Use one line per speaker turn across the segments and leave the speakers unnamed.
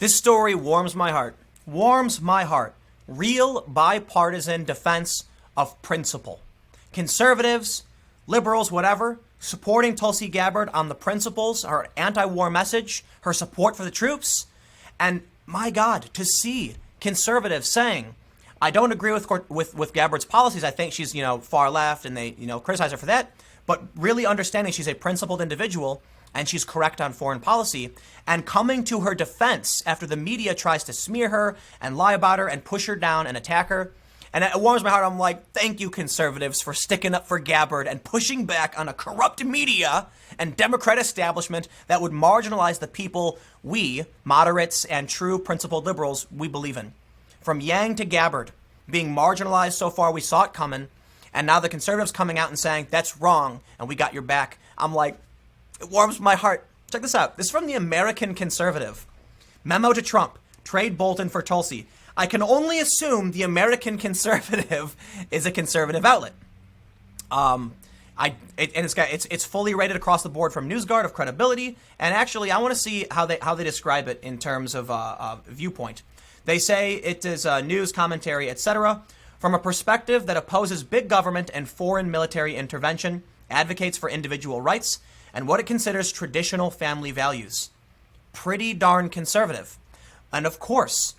This story warms my heart. Warms my heart. Real bipartisan defense of principle. Conservatives, liberals, whatever, supporting Tulsi Gabbard on the principles, her anti-war message, her support for the troops. And my God, to see conservatives saying, I don't agree with Gabbard's policies. I think she's, far left and they, criticize her for that. But really understanding she's a principled individual and she's correct on foreign policy, and coming to her defense after the media tries to smear her and lie about her and push her down and attack her. And it warms my heart. I'm like, thank you, conservatives, for sticking up for Gabbard and pushing back on a corrupt media and Democrat establishment that would marginalize the people we, moderates and true principled liberals, we believe in. From Yang to Gabbard, being marginalized so far, we saw it coming. And now the conservatives coming out and saying, that's wrong, and we got your back. I'm like, it warms my heart. Check this out. This is from the American Conservative. Memo to Trump. Trade Bolton for Tulsi. I can only assume the American Conservative is a conservative outlet. It's fully rated across the board from NewsGuard of credibility. And actually, I want to see how they describe it in terms of viewpoint. They say it is news, commentary, etc. from a perspective that opposes big government and foreign military intervention, advocates for individual rights, and what it considers traditional family values. Pretty darn conservative. And of course,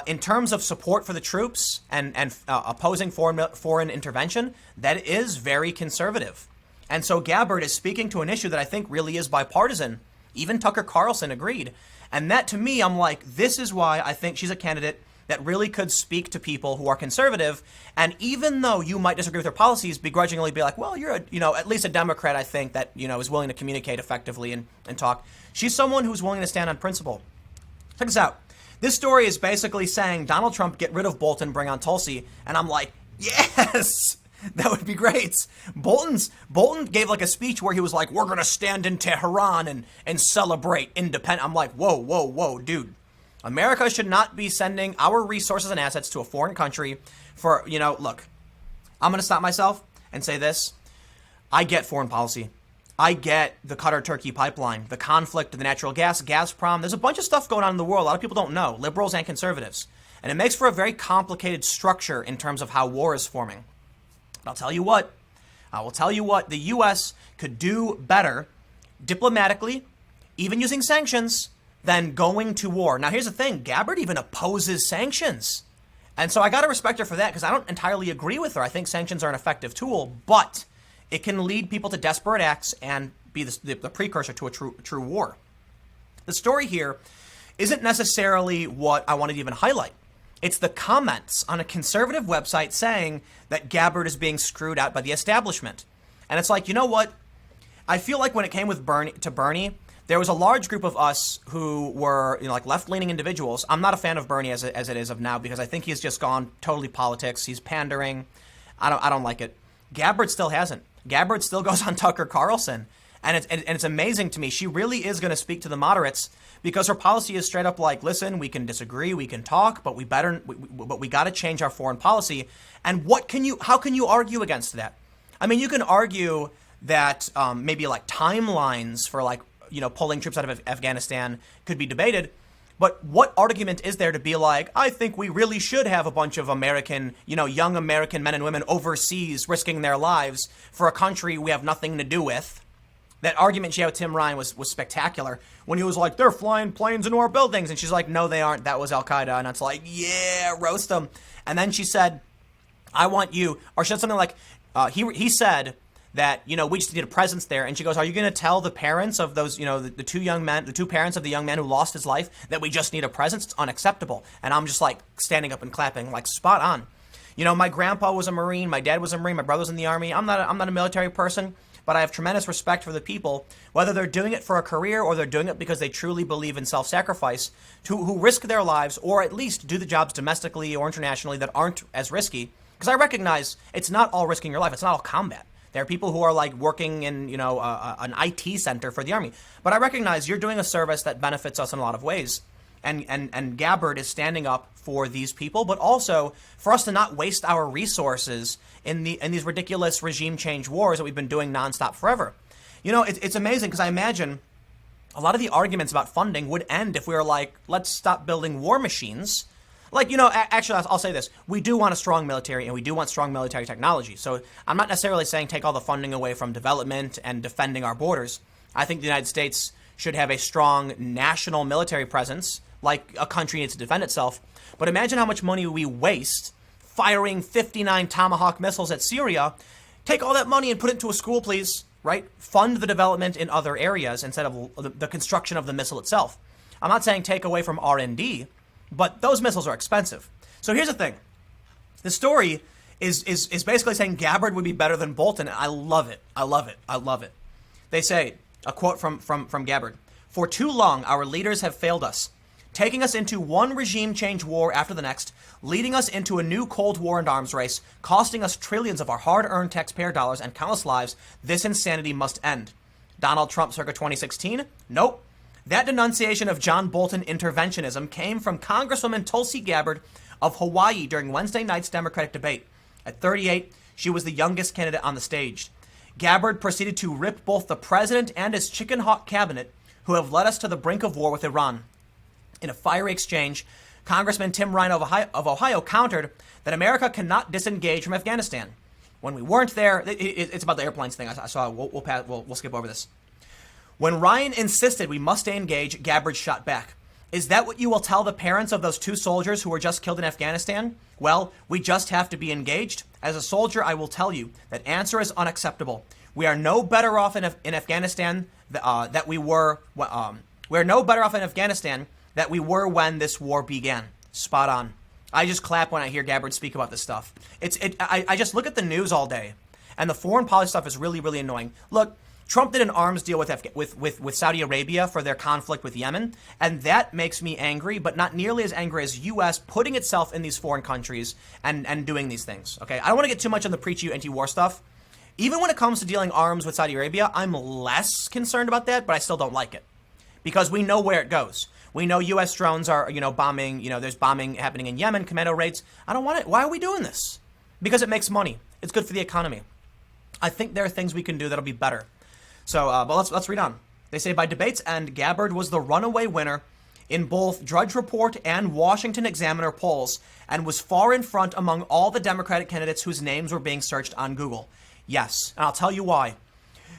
in terms of support for the troops and opposing foreign intervention, that is very conservative. And so Gabbard is speaking to an issue that I think really is bipartisan. Even Tucker Carlson agreed. And that, to me, I'm like, this is why I think she's a candidate that really could speak to people who are conservative. And even though you might disagree with her policies, begrudgingly be like, well, you're at least a Democrat, I think, that, is willing to communicate effectively and talk. She's someone who's willing to stand on principle. Check this out. This story is basically saying Donald Trump get rid of Bolton, bring on Tulsi. And I'm like, yes, that would be great. Bolton gave like a speech where he was like, we're going to stand in Tehran and celebrate independence. I'm like, whoa, dude. America should not be sending our resources and assets to a foreign country for, look, I'm going to stop myself and say this. I get foreign policy. I get the Qatar-Turkey pipeline, the conflict, the natural gas, Gazprom. There's a bunch of stuff going on in the world. A lot of people don't know, liberals and conservatives. And it makes for a very complicated structure in terms of how war is forming. But I'll tell you what. The U.S. could do better diplomatically, even using sanctions, than going to war. Now, here's the thing. Gabbard even opposes sanctions. And so I got to respect her for that because I don't entirely agree with her. I think sanctions are an effective tool, but it can lead people to desperate acts and be the precursor to a true war. The story here isn't necessarily what I wanted to even highlight. It's the comments on a conservative website saying that Gabbard is being screwed out by the establishment. And it's like, you know what? I feel like when it came with Bernie, there was a large group of us who were, like left-leaning individuals. I'm not a fan of Bernie as it is of now because I think he's just gone totally politics. He's pandering. I don't like it. Gabbard still hasn't. Gabbard still goes on Tucker Carlson. And it's amazing to me. She really is going to speak to the moderates because her policy is straight up like, listen, we can disagree, we can talk, but we got to change our foreign policy. And how can you argue against that? I mean, you can argue that maybe like timelines for like, pulling troops out of Afghanistan could be debated. But what argument is there to be like, I think we really should have a bunch of American, young American men and women overseas risking their lives for a country we have nothing to do with? That argument she had with Tim Ryan was spectacular when he was like, they're flying planes into our buildings. And she's like, no, they aren't. That was Al-Qaeda. And it's like, yeah, roast them. And then she said, I want you, or she said something like, he said that, we just need a presence there. And she goes, are you going to tell the parents of those, the two parents of the young man who lost his life that we just need a presence? It's unacceptable. And I'm just like standing up and clapping, like spot on. My grandpa was a Marine. My dad was a Marine. My brother's in the Army. I'm not a military person, but I have tremendous respect for the people, whether they're doing it for a career or they're doing it because they truly believe in self-sacrifice, who risk their lives or at least do the jobs domestically or internationally that aren't as risky. Because I recognize it's not all risking your life. It's not all combat. There are people who are like working in, an IT center for the Army. But I recognize you're doing a service that benefits us in a lot of ways. And Gabbard is standing up for these people, but also for us to not waste our resources in these ridiculous regime change wars that we've been doing nonstop forever. It's amazing because I imagine a lot of the arguments about funding would end if we were like, let's stop building war machines. Like, you know, actually, I'll say this. We do want a strong military, and we do want strong military technology. So I'm not necessarily saying take all the funding away from development and defending our borders. I think the United States should have a strong national military presence, like a country needs to defend itself. But imagine how much money we waste firing 59 Tomahawk missiles at Syria. Take all that money and put it into a school, please, right? Fund the development in other areas instead of the construction of the missile itself. I'm not saying take away from R&D, but those missiles are expensive. So here's the thing. The story is basically saying Gabbard would be better than Bolton. I love it. I love it. I love it. They say, a quote from Gabbard, "For too long, our leaders have failed us, taking us into one regime change war after the next, leading us into a new Cold War and arms race, costing us trillions of our hard-earned taxpayer dollars and countless lives. This insanity must end." Donald Trump circa 2016? Nope. That denunciation of John Bolton interventionism came from Congresswoman Tulsi Gabbard of Hawaii during Wednesday night's Democratic debate. At 38, she was the youngest candidate on the stage. Gabbard proceeded to rip both the president and his chicken hawk cabinet, who have led us to the brink of war with Iran. In a fiery exchange, Congressman Tim Ryan of Ohio countered that America cannot disengage from Afghanistan. When we weren't there, it's about the airplanes thing. I saw. We'll skip over this. When Ryan insisted we must stay engaged, Gabbard shot back. "Is that what you will tell the parents of those 2 soldiers who were just killed in Afghanistan? Well, we just have to be engaged. As a soldier, I will tell you that answer is unacceptable. We are no better off in Afghanistan that we were. We're no better off in Afghanistan that we were when this war began." Spot on. I just clap when I hear Gabbard speak about this stuff. I just look at the news all day, and the foreign policy stuff is really, really annoying. Look, Trump did an arms deal with Saudi Arabia for their conflict with Yemen, and that makes me angry, but not nearly as angry as U.S. putting itself in these foreign countries and doing these things, okay? I don't want to get too much on the preach you anti-war stuff. Even when it comes to dealing arms with Saudi Arabia, I'm less concerned about that, but I still don't like it. Because we know where it goes. We know U.S. drones are, bombing, there's bombing happening in Yemen, commando raids. I don't want it. Why are we doing this? Because it makes money. It's good for the economy. I think there are things we can do that'll be better. So, but let's read on. They say, by debate's end, Gabbard was the runaway winner in both Drudge Report and Washington Examiner polls and was far in front among all the Democratic candidates whose names were being searched on Google. Yes, and I'll tell you why.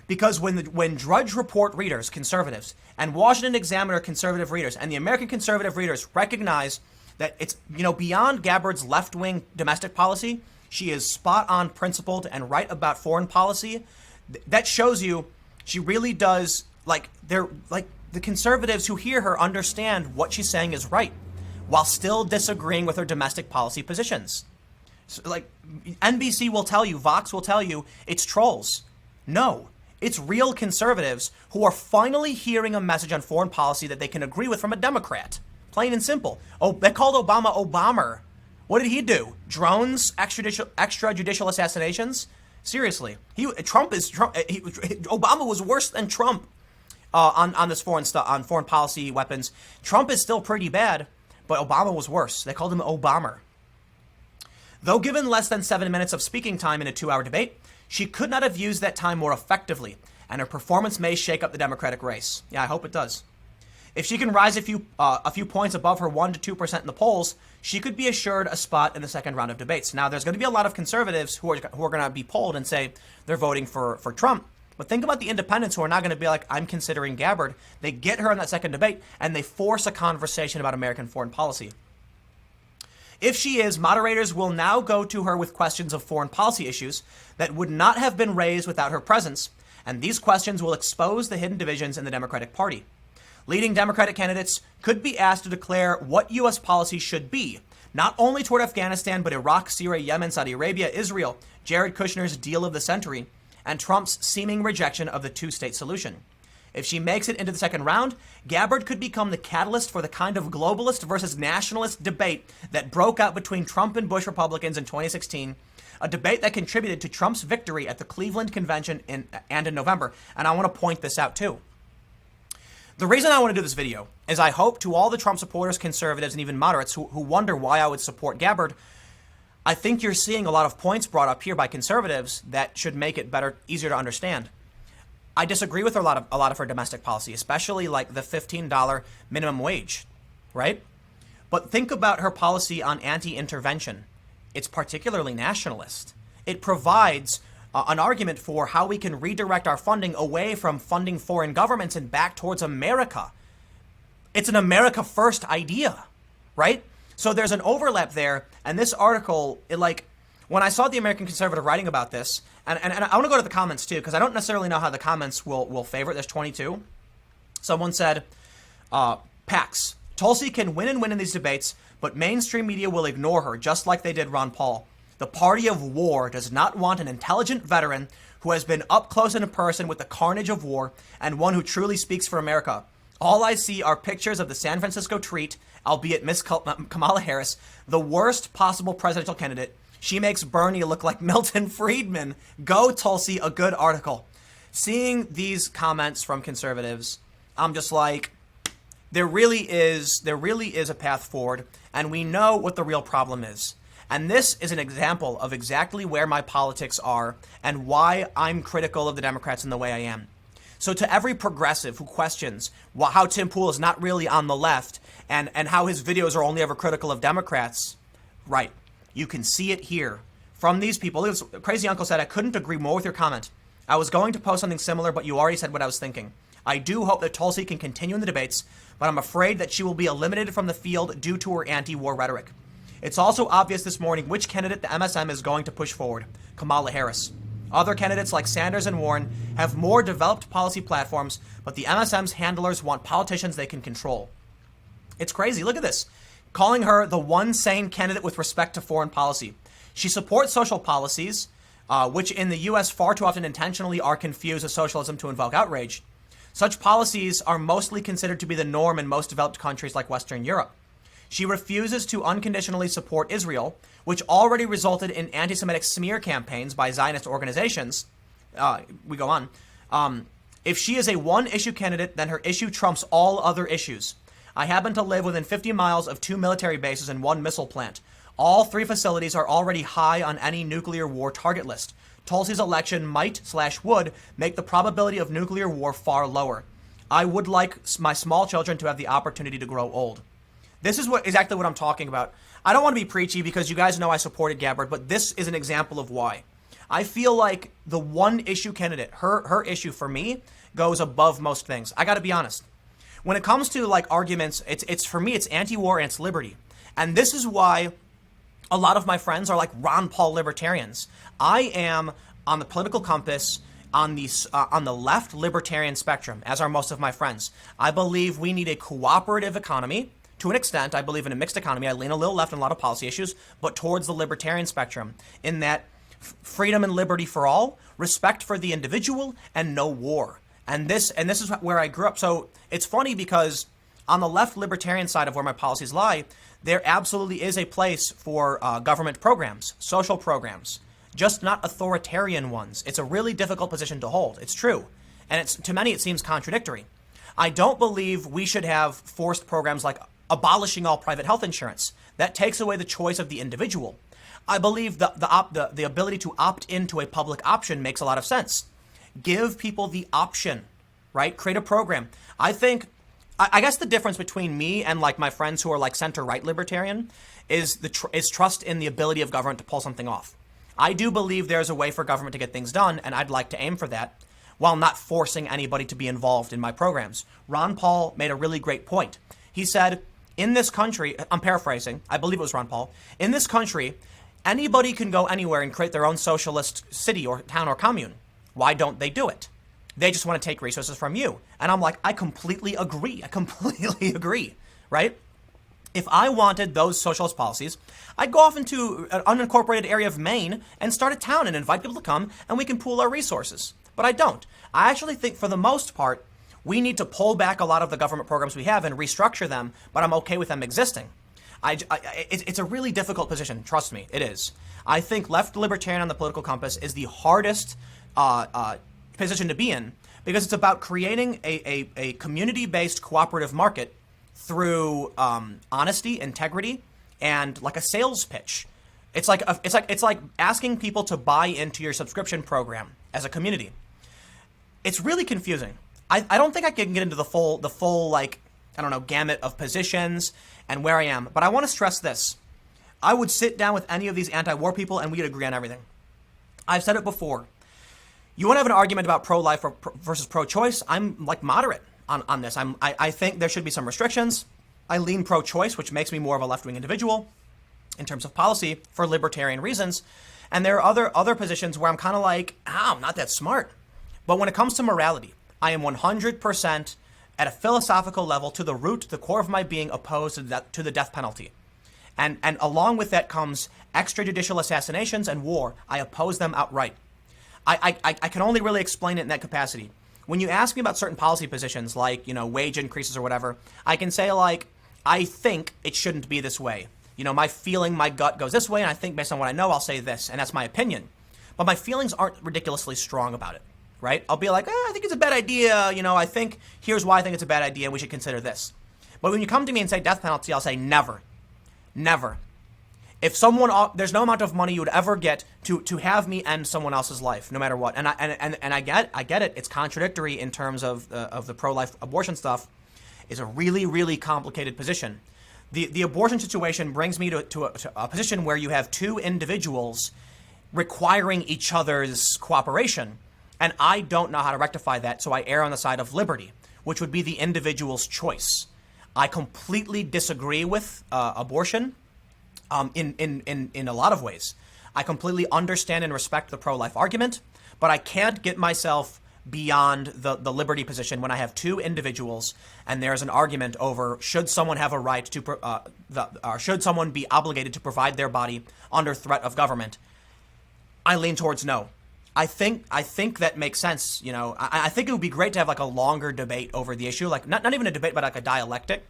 Because when Drudge Report readers, conservatives, and Washington Examiner conservative readers, and the American conservative readers recognize that it's, beyond Gabbard's left-wing domestic policy, she is spot-on principled and right about foreign policy, that shows you she really does, the conservatives who hear her understand what she's saying is right, while still disagreeing with her domestic policy positions. So, NBC will tell you, Vox will tell you, it's trolls. No, it's real conservatives who are finally hearing a message on foreign policy that they can agree with from a Democrat. Plain and simple. Oh, they called Obama Obama. What did he do? Drones, extrajudicial assassinations? Seriously, Obama was worse than Trump on this foreign stuff, on foreign policy weapons. Trump is still pretty bad, but Obama was worse. They called him Obama. Though given less than 7 minutes of speaking time in a 2-hour debate, she could not have used that time more effectively, and her performance may shake up the Democratic race. Yeah, I hope it does. If she can rise a few points above her 1% to 2% in the polls, she could be assured a spot in the second round of debates. Now, there's going to be a lot of conservatives who are going to be polled and say they're voting for Trump. But think about the independents who are not going to be like, I'm considering Gabbard. They get her in that second debate, and they force a conversation about American foreign policy. If she is, moderators will now go to her with questions of foreign policy issues that would not have been raised without her presence, and these questions will expose the hidden divisions in the Democratic Party. Leading Democratic candidates could be asked to declare what U.S. policy should be, not only toward Afghanistan, but Iraq, Syria, Yemen, Saudi Arabia, Israel, Jared Kushner's deal of the century, and Trump's seeming rejection of the two-state solution. If she makes it into the second round, Gabbard could become the catalyst for the kind of globalist versus nationalist debate that broke out between Trump and Bush Republicans in 2016, a debate that contributed to Trump's victory at the Cleveland Convention in November. And I want to point this out too. The reason I want to do this video is I hope to all the Trump supporters, conservatives, and even moderates who wonder why I would support Gabbard, I think you're seeing a lot of points brought up here by conservatives that should make it better, easier to understand. I disagree with a lot of her domestic policy, especially like the $15 minimum wage, right? But think about her policy on anti-intervention. It's particularly nationalist. It provides an argument for how we can redirect our funding away from funding foreign governments and back towards America. It's an America first idea, right? So there's an overlap there. And this article, when I saw the American Conservative writing about this, and I want to go to the comments too, because I don't necessarily know how the comments will favor it. There's 22. Someone said, Pax, Tulsi can win and win in these debates, but mainstream media will ignore her, just like they did Ron Paul. The party of war does not want an intelligent veteran who has been up close and in person with the carnage of war and one who truly speaks for America. All I see are pictures of the San Francisco treat, albeit Miss Kamala Harris, the worst possible presidential candidate. She makes Bernie look like Milton Friedman. Go, Tulsi, a good article. Seeing these comments from conservatives, I'm just like, there really is a path forward, and we know what the real problem is. And this is an example of exactly where my politics are and why I'm critical of the Democrats in the way I am. So to every progressive who questions how Tim Pool is not really on the left and how his videos are only ever critical of Democrats, right, you can see it here from these people. Crazy Uncle said, I couldn't agree more with your comment. I was going to post something similar, but you already said what I was thinking. I do hope that Tulsi can continue in the debates, but I'm afraid that she will be eliminated from the field due to her anti-war rhetoric. It's also obvious this morning which candidate the MSM is going to push forward, Kamala Harris. Other candidates like Sanders and Warren have more developed policy platforms, but the MSM's handlers want politicians they can control. It's crazy. Look at this. Calling her the one sane candidate with respect to foreign policy. She supports social policies, which in the U.S. far too often intentionally are confused as socialism to invoke outrage. Such policies are mostly considered to be the norm in most developed countries like Western Europe. She refuses to unconditionally support Israel, which already resulted in anti-Semitic smear campaigns by Zionist organizations. We go on. If she is a one-issue candidate, then her issue trumps all other issues. I happen to live within 50 miles of 2 military bases and 1 missile plant. All 3 facilities are already high on any nuclear war target list. Tulsi's election might/would make the probability of nuclear war far lower. I would like my small children to have the opportunity to grow old. This is exactly what I'm talking about. I don't want to be preachy because you guys know I supported Gabbard, but this is an example of why. I feel like the one issue candidate, her issue for me, goes above most things. I got to be honest. When it comes to like arguments, it's for me, it's anti-war and it's liberty. And this is why a lot of my friends are like Ron Paul libertarians. I am on the political compass on the left libertarian spectrum, as are most of my friends. I believe we need a cooperative economy. To an extent, I believe in a mixed economy. I lean a little left on a lot of policy issues, but towards the libertarian spectrum in that freedom and liberty for all, respect for the individual, and no war. And this is where I grew up. So it's funny because on the left libertarian side of where my policies lie, there absolutely is a place for government programs, social programs, just not authoritarian ones. It's a really difficult position to hold. It's true. And to many, it seems contradictory. I don't believe we should have forced programs like abolishing all private health insurance. That takes away the choice of the individual. I believe the ability to opt into a public option makes a lot of sense. Give people the option, right? Create a program. I guess the difference between me and like my friends who are like center-right libertarian is trust in the ability of government to pull something off. I do believe there's a way for government to get things done, and I'd like to aim for that while not forcing anybody to be involved in my programs. Ron Paul made a really great point. He said, in this country, I'm paraphrasing, I believe it was Ron Paul, in this country, anybody can go anywhere and create their own socialist city or town or commune. Why don't they do it? They just want to take resources from you. And I'm like, I completely agree. Right? If I wanted those socialist policies, I'd go off into an unincorporated area of Maine and start a town and invite people to come and we can pool our resources. But I don't. I actually think for the most part, we need to pull back a lot of the government programs we have and restructure them, but I'm okay with them existing. It's a really difficult position. Trust me, it is. I think left libertarian on the political compass is the hardest position to be in because it's about creating a community-based cooperative market through honesty, integrity, and like a sales pitch. It's like asking people to buy into your subscription program as a community. it's really confusing. I don't think I can get into the full like, I don't know, gamut of positions and where I am. But I want to stress this. I would sit down with any of these anti-war people and we'd agree on everything. I've said it before. You want to have an argument about pro-life versus pro-choice? I'm like moderate on this. I think there should be some restrictions. I lean pro-choice, which makes me more of a left-wing individual in terms of policy for libertarian reasons. And there are other positions where I'm kind of like, I'm not that smart. But when it comes to morality, I am 100% at a philosophical level, to the root, the core of my being, opposed to the death penalty. And along with that comes extrajudicial assassinations and war. I oppose them outright. I can only really explain it in that capacity. When you ask me about certain policy positions, like, wage increases or whatever, I can say, like, I think it shouldn't be this way. My feeling, my gut goes this way, and I think based on what I know, I'll say this, and that's my opinion. But my feelings aren't ridiculously strong about it, right? I'll be like, I think it's a bad idea, I think, here's why I think it's a bad idea, we should consider this. But when you come to me and say death penalty, I'll say never. Never. If there's no amount of money you would ever get to have me end someone else's life, no matter what. And I get it. It's contradictory in terms of the pro-life abortion stuff. It's a really, really complicated position. The abortion situation brings me to a position where you have two individuals requiring each other's cooperation. And I don't know how to rectify that, so I err on the side of liberty, which would be the individual's choice. I completely disagree with abortion in a lot of ways. I completely understand and respect the pro-life argument, but I can't get myself beyond the liberty position when I have two individuals and there's an argument over should someone have a right to, or should someone be obligated to provide their body under threat of government. I lean towards no. I think that makes sense. I think it would be great to have like a longer debate over the issue, like not even a debate, but like a dialectic.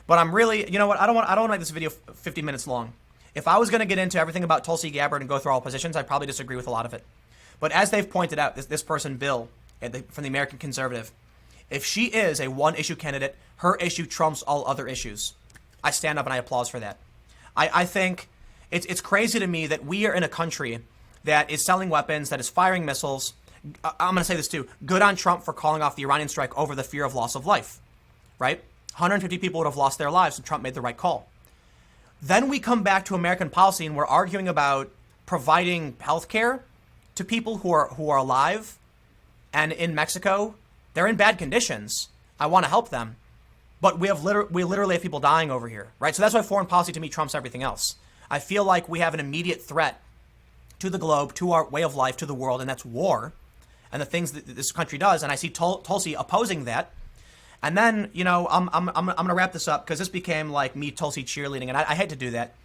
But I'm really, I don't want to make this video 50 minutes long. If I was going to get into everything about Tulsi Gabbard and go through all positions, I'd probably disagree with a lot of it. But as they've pointed out, this person, Bill, from the American Conservative, if she is a one-issue candidate, her issue trumps all other issues. I stand up and I applause for that. I think it's crazy to me that we are in a country that is selling weapons, that is firing missiles. I'm going to say this too. Good on Trump for calling off the Iranian strike over the fear of loss of life, right? 150 people would have lost their lives and Trump made the right call. Then we come back to American policy and we're arguing about providing health care to people who are alive. And in Mexico, they're in bad conditions. I want to help them. But we literally have people dying over here, right? So that's why foreign policy to me trumps everything else. I feel like we have an immediate threat to the globe, to our way of life, to the world, and that's war and the things that this country does. And I see Tulsi opposing that. And then, I'm going to wrap this up because this became like me Tulsi cheerleading, and I hate to do that.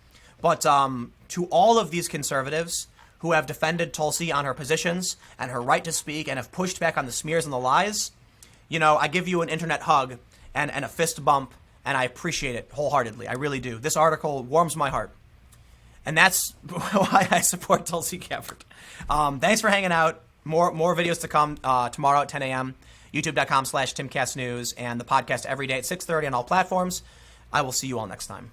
But to all of these conservatives who have defended Tulsi on her positions and her right to speak and have pushed back on the smears and the lies, I give you an internet hug and a fist bump, and I appreciate it wholeheartedly. I really do. This article warms my heart. And that's why I support Tulsi Gabbard. Thanks for hanging out. More videos to come tomorrow at 10 a.m. YouTube.com/TimCastNews and the podcast every day at 6:30 on all platforms. I will see you all next time.